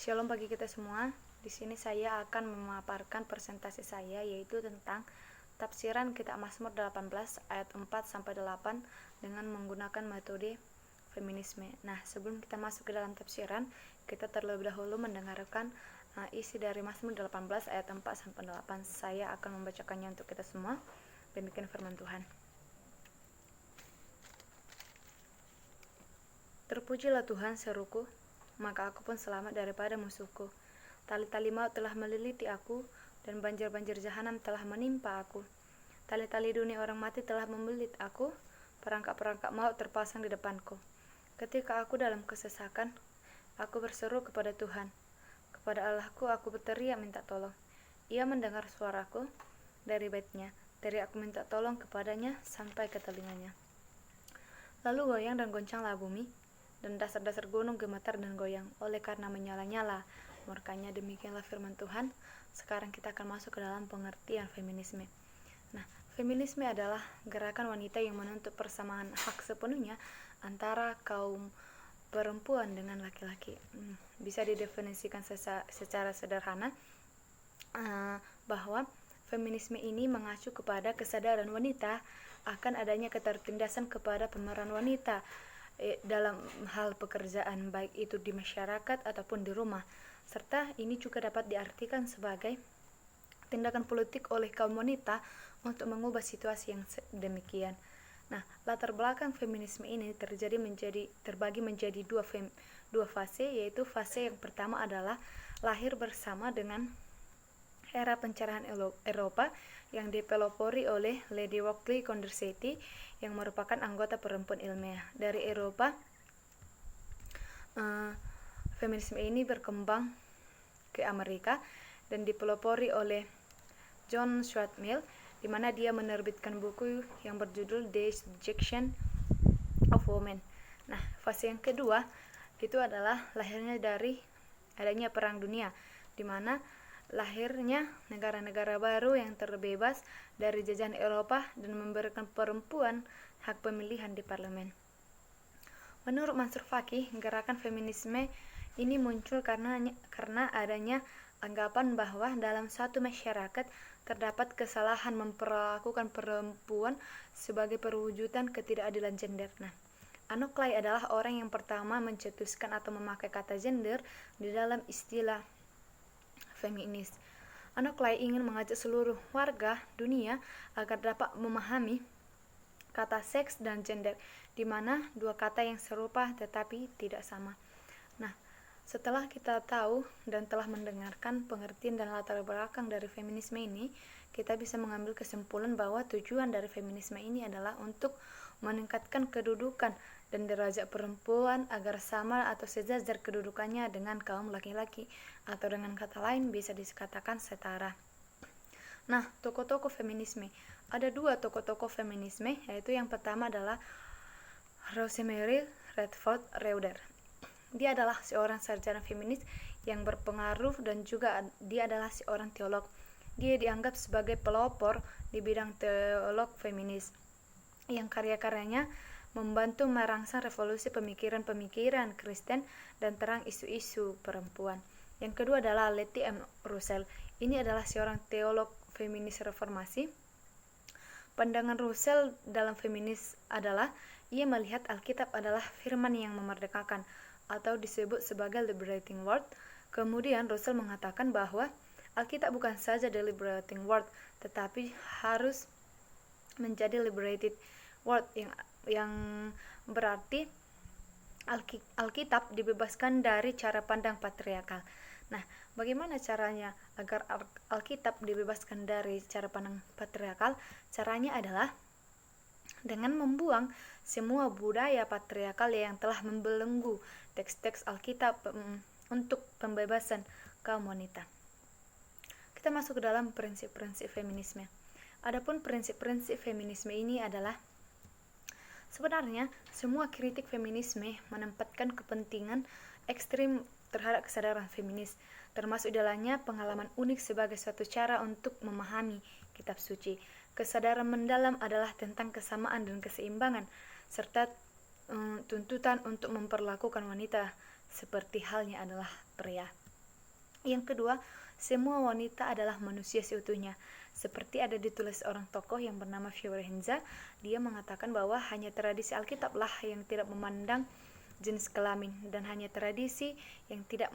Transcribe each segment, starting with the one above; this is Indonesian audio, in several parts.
Shalom bagi kita semua. Di sini saya akan memaparkan presentasi saya, yaitu tentang tafsiran kitab Mazmur 18 ayat 4 sampai 8 dengan menggunakan metode feminisme. Nah, sebelum kita masuk ke dalam tafsiran, kita terlebih dahulu mendengarkan isi dari Mazmur 18 ayat 4 sampai 8. Saya akan membacakannya untuk kita semua. Demikian firman Tuhan. Terpujilah Tuhan, seruku, maka aku pun selamat daripada musuhku. Tali-tali maut telah meliliti aku, dan banjir-banjir jahanam telah menimpa aku. Tali-tali dunia orang mati telah membelit aku, perangkap-perangkap maut terpasang di depanku. Ketika aku dalam kesesakan, aku berseru kepada Tuhan. Kepada Allahku aku berteriak minta tolong. Ia mendengar suaraku dari baitnya, dari aku minta tolong kepadanya sampai ke telinganya. Lalu goyang dan goncanglah bumi, dan dasar-dasar gunung gemetar dan goyang oleh karena menyala-nyala murkanya. Demikianlah firman Tuhan. Sekarang kita akan masuk ke dalam pengertian feminisme. Nah, feminisme adalah gerakan wanita yang menuntut persamaan hak sepenuhnya antara kaum perempuan dengan laki-laki. Bisa didefinisikan secara sederhana bahwa feminisme ini mengacu kepada kesadaran wanita akan adanya ketertindasan kepada pemeran wanita dalam hal pekerjaan, baik itu di masyarakat ataupun di rumah, serta ini juga dapat diartikan sebagai tindakan politik oleh kaum wanita untuk mengubah situasi yang demikian. Nah, latar belakang feminisme ini terbagi menjadi dua fase, yaitu fase yang pertama adalah lahir bersama dengan era pencerahan Eropa yang dipelopori oleh Lady Walkley Condorceti yang merupakan anggota perempuan ilmiah dari Eropa. Feminisme ini berkembang ke Amerika dan dipelopori oleh John Stuart Mill, di mana dia menerbitkan buku yang berjudul The Subjection of Women. Nah, fase yang kedua itu adalah lahirnya dari adanya perang dunia, di mana lahirnya negara-negara baru yang terbebas dari jajahan Eropa dan memberikan perempuan hak pemilihan di parlemen. Menurut Mansur Faki, gerakan feminisme ini muncul karena adanya anggapan bahwa dalam suatu masyarakat terdapat kesalahan memperlakukan perempuan sebagai perwujudan ketidakadilan gender. Nah, Anne Clay adalah orang yang pertama mencetuskan atau memakai kata gender di dalam istilah feminis. Anne Clay ingin mengajak seluruh warga dunia agar dapat memahami kata seks dan gender, di mana dua kata yang serupa tetapi tidak sama. Nah, setelah kita tahu dan telah mendengarkan pengertian dan latar belakang dari feminisme ini, kita bisa mengambil kesimpulan bahwa tujuan dari feminisme ini adalah untuk meningkatkan kedudukan dan derajat perempuan agar sama atau sejajar kedudukannya dengan kaum laki-laki, atau dengan kata lain bisa dikatakan setara. Nah, tokoh-tokoh feminisme. Ada dua tokoh-tokoh feminisme, yaitu yang pertama adalah Rosemary Redford Reuter. Dia adalah seorang sarjana feminis yang berpengaruh dan juga dia adalah seorang teolog. Dia dianggap sebagai pelopor di bidang teolog feminis yang karya-karyanya membantu merangsang revolusi pemikiran-pemikiran Kristen dan terang isu-isu perempuan. Yang kedua adalah Letty M. Russell. Ini adalah seorang teolog feminis reformasi. Pandangan Russell dalam feminis adalah ia melihat Alkitab adalah firman yang memerdekakan atau disebut sebagai liberating word. Kemudian Russell mengatakan bahwa Alkitab bukan saja the liberating word, tetapi harus menjadi liberated word yang berarti Alkitab dibebaskan dari cara pandang patriarkal. Nah, bagaimana caranya agar Alkitab dibebaskan dari cara pandang patriarkal? Caranya adalah dengan membuang semua budaya patriarkal yang telah membelenggu teks-teks Alkitab untuk pembebasan kaum wanita. Kita masuk ke dalam prinsip-prinsip feminisme. Adapun prinsip-prinsip feminisme ini adalah sebenarnya semua kritik feminisme menempatkan kepentingan ekstrim terhadap kesadaran feminis, termasuk dalamnya pengalaman unik sebagai suatu cara untuk memahami kitab suci. Kesadaran mendalam adalah tentang kesamaan dan keseimbangan, serta tuntutan untuk memperlakukan wanita seperti halnya adalah pria. Yang kedua, semua wanita adalah manusia seutuhnya. Seperti ada ditulis orang tokoh yang bernama Fiorenza, dia mengatakan bahwa hanya tradisi Alkitab lah yang tidak memandang jenis kelamin, dan hanya tradisi yang tidak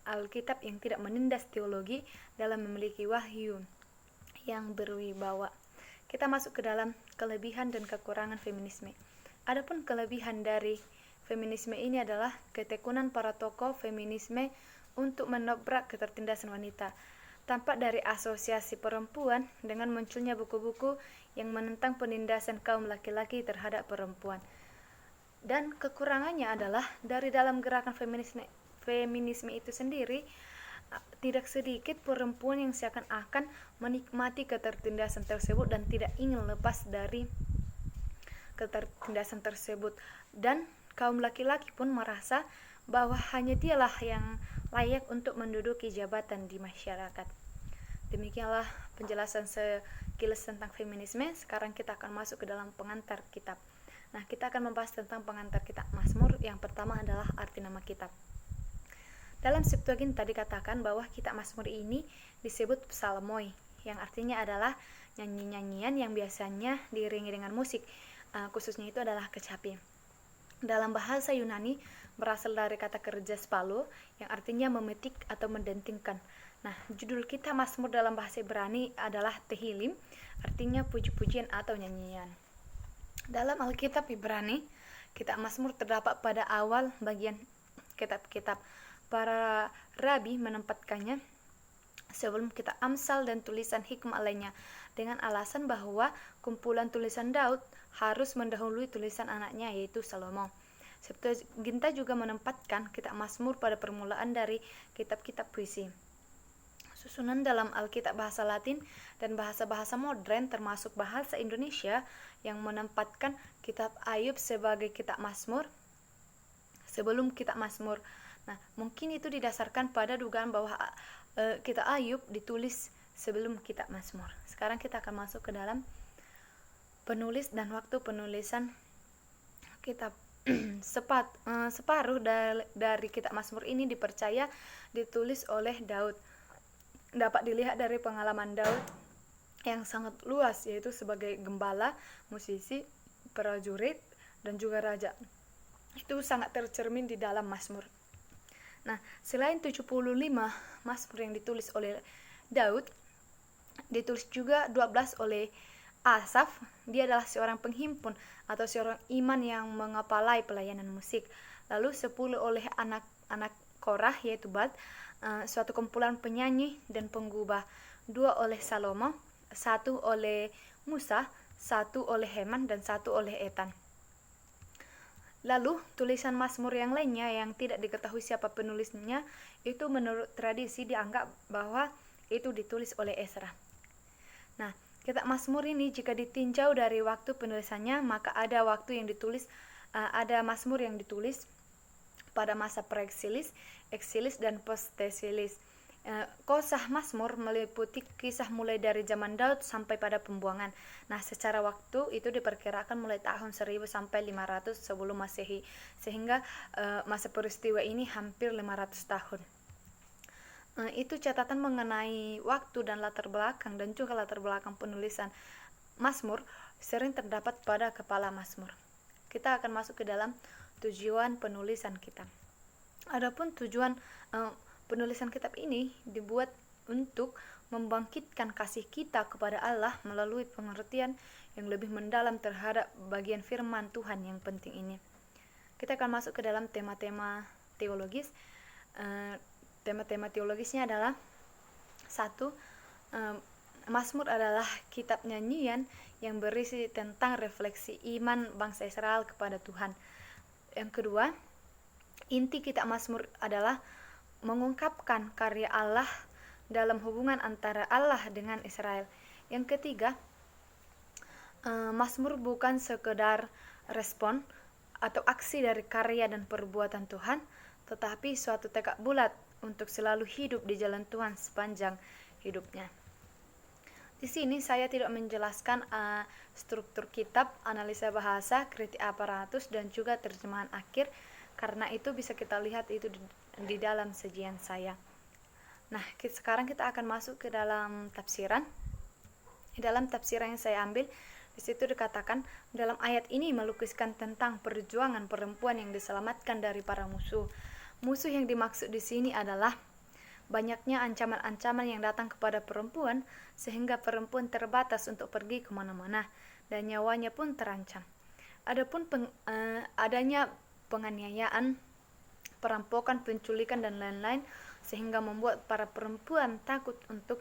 Alkitab yang tidak menindas teologi dalam memiliki wahyu yang berwibawa. Kita masuk ke dalam kelebihan dan kekurangan feminisme. Adapun kelebihan dari feminisme ini adalah ketekunan para tokoh feminisme untuk menobrak ketertindasan wanita. Tampak dari asosiasi perempuan dengan munculnya buku-buku yang menentang penindasan kaum laki-laki terhadap perempuan. Dan kekurangannya adalah dari dalam gerakan feminisme itu sendiri, tidak sedikit perempuan yang seakan-akan menikmati ketertindasan tersebut dan tidak ingin lepas dari ketertindasan tersebut, dan kaum laki-laki pun merasa bahwa hanya dialah yang layak untuk menduduki jabatan di masyarakat. Demikianlah penjelasan sekilas tentang feminisme. Sekarang kita akan masuk ke dalam pengantar kitab. Nah, kita akan membahas tentang pengantar kitab Mazmur. Yang pertama adalah arti nama kitab. Dalam Septuaginta dikatakan bahwa kitab Mazmur ini disebut psalmoi, yang artinya adalah nyanyi-nyanyian yang biasanya diiringi dengan musik, khususnya itu adalah kecapi. Dalam bahasa Yunani berasal dari kata kerja spalo yang artinya memetik atau mendentingkan. Nah, judul kitab Mazmur dalam bahasa Ibrani adalah Tehillim, artinya puji-pujian atau nyanyian. Dalam Alkitab Ibrani, kitab Mazmur terdapat pada awal bagian kitab-kitab. Para rabi menempatkannya sebelum kitab Amsal dan tulisan hikmah lainnya, dengan alasan bahwa kumpulan tulisan Daud harus mendahului tulisan anaknya, yaitu Salomo. Septuaginta juga menempatkan kitab Mazmur pada permulaan dari kitab-kitab puisi. Susunan dalam Alkitab bahasa Latin dan bahasa-bahasa modern termasuk bahasa Indonesia yang menempatkan kitab Ayub sebagai kitab Mazmur sebelum kitab Mazmur. Nah, mungkin itu didasarkan pada dugaan bahwa kitab Ayub ditulis sebelum kitab Mazmur. Sekarang kita akan masuk ke dalam penulis dan waktu penulisan kitab. Separuh dari kitab Mazmur ini dipercaya ditulis oleh Daud. Dapat dilihat dari pengalaman Daud yang sangat luas, yaitu sebagai gembala, musisi, prajurit, dan juga raja. Itu sangat tercermin di dalam Mazmur. Nah, selain 75 Mazmur yang ditulis oleh Daud, ditulis juga 12 oleh Asaf. Dia adalah seorang penghimpun atau seorang iman yang mengepalai pelayanan musik. Lalu 10 oleh anak-anak Korah, yaitu Bad, suatu kumpulan penyanyi dan penggubah. 2 oleh Salomo, 1 oleh Musa, 1 oleh Heman, dan 1 oleh Etan. Lalu tulisan Mazmur yang lainnya yang tidak diketahui siapa penulisnya, itu menurut tradisi dianggap bahwa itu ditulis oleh Ezra. Nah, kitab Mazmur ini jika ditinjau dari waktu penulisannya, maka ada ada Mazmur yang ditulis pada masa pre-eksilis, eksilis, dan post-eksilis. Qosah Mazmur meliputi kisah mulai dari zaman Daud sampai pada pembuangan. Nah, secara waktu itu diperkirakan mulai tahun 1000 sampai 500 sebelum Masehi, sehingga masa peristiwa ini hampir 500 tahun. Itu catatan mengenai waktu dan latar belakang, dan juga latar belakang penulisan Mazmur sering terdapat pada kepala Mazmur. Kita akan masuk ke dalam tujuan penulisan kitab. Adapun tujuan penulisan kitab ini dibuat untuk membangkitkan kasih kita kepada Allah melalui pengertian yang lebih mendalam terhadap bagian firman Tuhan yang penting ini. Kita akan masuk ke dalam tema-tema teologis. Tema-tema teologisnya adalah 1. Mazmur adalah kitab nyanyian yang berisi tentang refleksi iman bangsa Israel kepada Tuhan. Yang kedua, inti kitab Mazmur adalah mengungkapkan karya Allah dalam hubungan antara Allah dengan Israel. Yang ketiga, Mazmur bukan sekedar respon atau aksi dari karya dan perbuatan Tuhan, tetapi suatu tekad bulat untuk selalu hidup di jalan Tuhan sepanjang hidupnya. Di sini saya tidak menjelaskan struktur kitab, analisa bahasa, kritik aparatus, dan juga terjemahan akhir, karena itu bisa kita lihat itu di dalam sajian saya. Nah, sekarang kita akan masuk ke dalam tafsiran. Di dalam tafsiran yang saya ambil, di situ dikatakan dalam ayat ini melukiskan tentang perjuangan perempuan yang diselamatkan dari para musuh. Musuh yang dimaksud di sini adalah banyaknya ancaman-ancaman yang datang kepada perempuan sehingga perempuan terbatas untuk pergi kemana-mana dan nyawanya pun terancam. Adapun adanya penganiayaan, perampokan, penculikan dan lain-lain sehingga membuat para perempuan takut untuk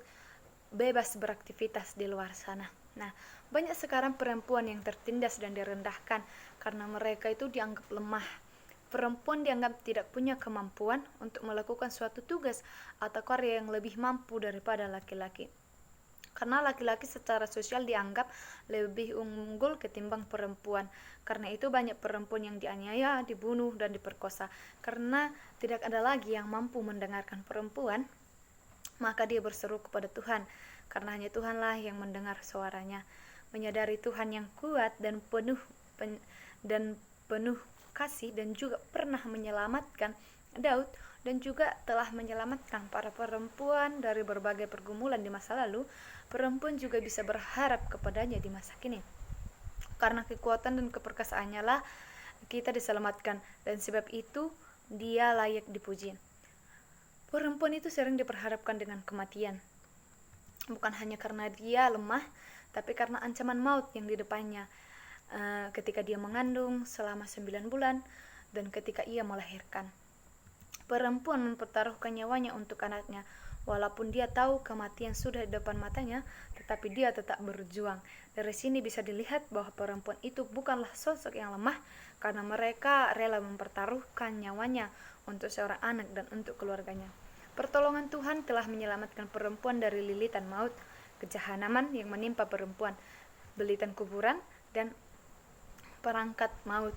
bebas beraktivitas di luar sana. Nah, banyak sekarang perempuan yang tertindas dan direndahkan karena mereka itu dianggap lemah. Perempuan dianggap tidak punya kemampuan untuk melakukan suatu tugas atau karya yang lebih mampu daripada laki-laki. Karena laki-laki secara sosial dianggap lebih unggul ketimbang perempuan. Karena itu banyak perempuan yang dianiaya, dibunuh, dan diperkosa. Karena tidak ada lagi yang mampu mendengarkan perempuan, maka dia berseru kepada Tuhan. Karena hanya Tuhanlah yang mendengar suaranya. Menyadari Tuhan yang kuat dan penuh kasih dan juga pernah menyelamatkan Daud dan juga telah menyelamatkan para perempuan dari berbagai pergumulan di masa lalu, perempuan juga bisa berharap kepadanya di masa kini. Karena kekuatan dan keperkasaannya lah kita diselamatkan, dan sebab itu dia layak dipuji. Perempuan itu sering diperhadapkan dengan kematian, bukan hanya karena dia lemah, tapi karena ancaman maut yang di depannya ketika dia mengandung selama 9 bulan dan ketika ia melahirkan. Perempuan mempertaruhkan nyawanya untuk anaknya, walaupun dia tahu kematian sudah di depan matanya, tetapi dia tetap berjuang. Dari sini bisa dilihat bahwa perempuan itu bukanlah sosok yang lemah, karena mereka rela mempertaruhkan nyawanya untuk seorang anak dan untuk keluarganya. Pertolongan Tuhan telah menyelamatkan perempuan dari lilitan maut, kejahanaman yang menimpa perempuan, belitan kuburan, dan perangkat maut.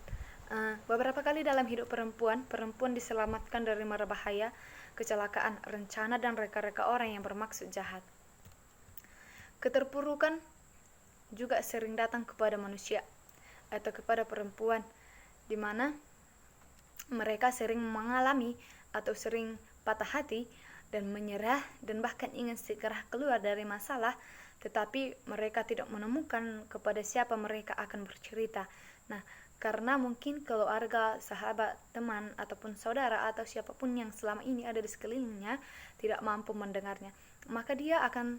Beberapa kali dalam hidup perempuan diselamatkan dari mara bahaya, kecelakaan, rencana, dan reka-reka orang yang bermaksud jahat. Keterpurukan juga sering datang kepada manusia atau kepada perempuan, di mana mereka sering mengalami atau sering patah hati dan menyerah dan bahkan ingin segera keluar dari masalah, tetapi mereka tidak menemukan kepada siapa mereka akan bercerita. Nah, karena mungkin keluarga, sahabat, teman, ataupun saudara atau siapapun yang selama ini ada di sekelilingnya tidak mampu mendengarnya, maka dia akan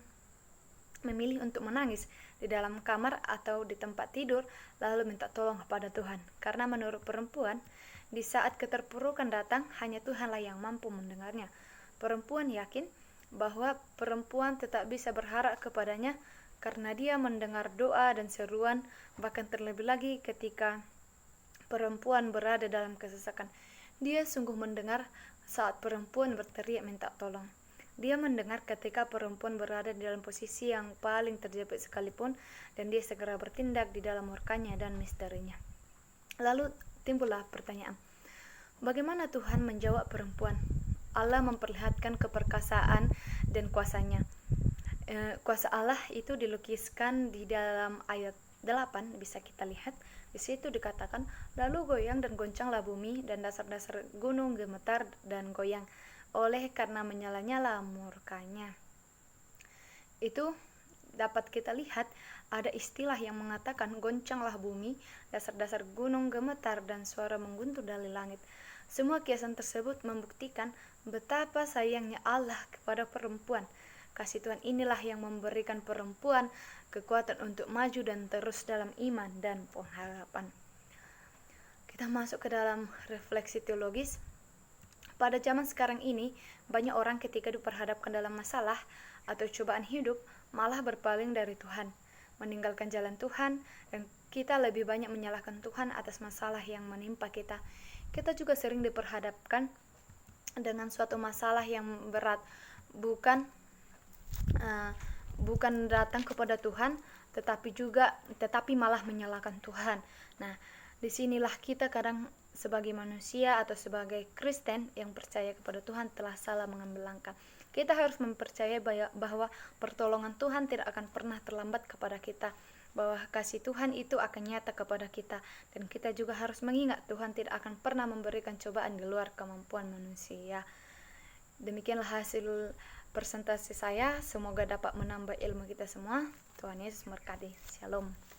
memilih untuk menangis di dalam kamar atau di tempat tidur lalu minta tolong kepada Tuhan. Karena menurut perempuan, di saat keterpurukan datang, hanya Tuhanlah yang mampu mendengarnya. Perempuan yakin bahwa perempuan tetap bisa berharap kepadanya karena dia mendengar doa dan seruan, bahkan terlebih lagi ketika perempuan berada dalam kesesakan. Dia sungguh mendengar saat perempuan berteriak minta tolong. Dia mendengar ketika perempuan berada di dalam posisi yang paling terjepit sekalipun, dan dia segera bertindak di dalam murkanya dan misterinya. Lalu timbullah pertanyaan, bagaimana Tuhan menjawab perempuan? Allah memperlihatkan keperkasaan dan kuasanya. Kuasa Allah itu dilukiskan di dalam ayat 8, bisa kita lihat. Di situ dikatakan, lalu goyang dan goncanglah bumi dan dasar-dasar gunung gemetar dan goyang oleh karena menyala-nyala murkanya. Itu dapat kita lihat ada istilah yang mengatakan goncanglah bumi, dasar-dasar gunung gemetar dan suara mengguntur dari langit. Semua kiasan tersebut membuktikan betapa sayangnya Allah kepada perempuan. Kasih Tuhan inilah yang memberikan perempuan kekuatan untuk maju dan terus dalam iman dan pengharapan. Kita masuk ke dalam refleksi teologis. Pada zaman sekarang ini, banyak orang ketika diperhadapkan dalam masalah atau cobaan hidup malah berpaling dari Tuhan, meninggalkan jalan Tuhan, dan kita lebih banyak menyalahkan Tuhan atas masalah yang menimpa kita. Kita juga sering diperhadapkan dengan suatu masalah yang berat, bukan datang kepada Tuhan, tetapi malah menyalahkan Tuhan. Nah, disinilah kita kadang sebagai manusia atau sebagai Kristen yang percaya kepada Tuhan telah salah mengambil langkah. Kita harus mempercayai bahwa pertolongan Tuhan tidak akan pernah terlambat kepada kita, bahwa kasih Tuhan itu akan nyata kepada kita, dan kita juga harus mengingat Tuhan tidak akan pernah memberikan cobaan di luar kemampuan manusia. Demikianlah hasil presentasi saya. Semoga dapat menambah ilmu kita semua. Tuhan Yesus memberkati. Shalom.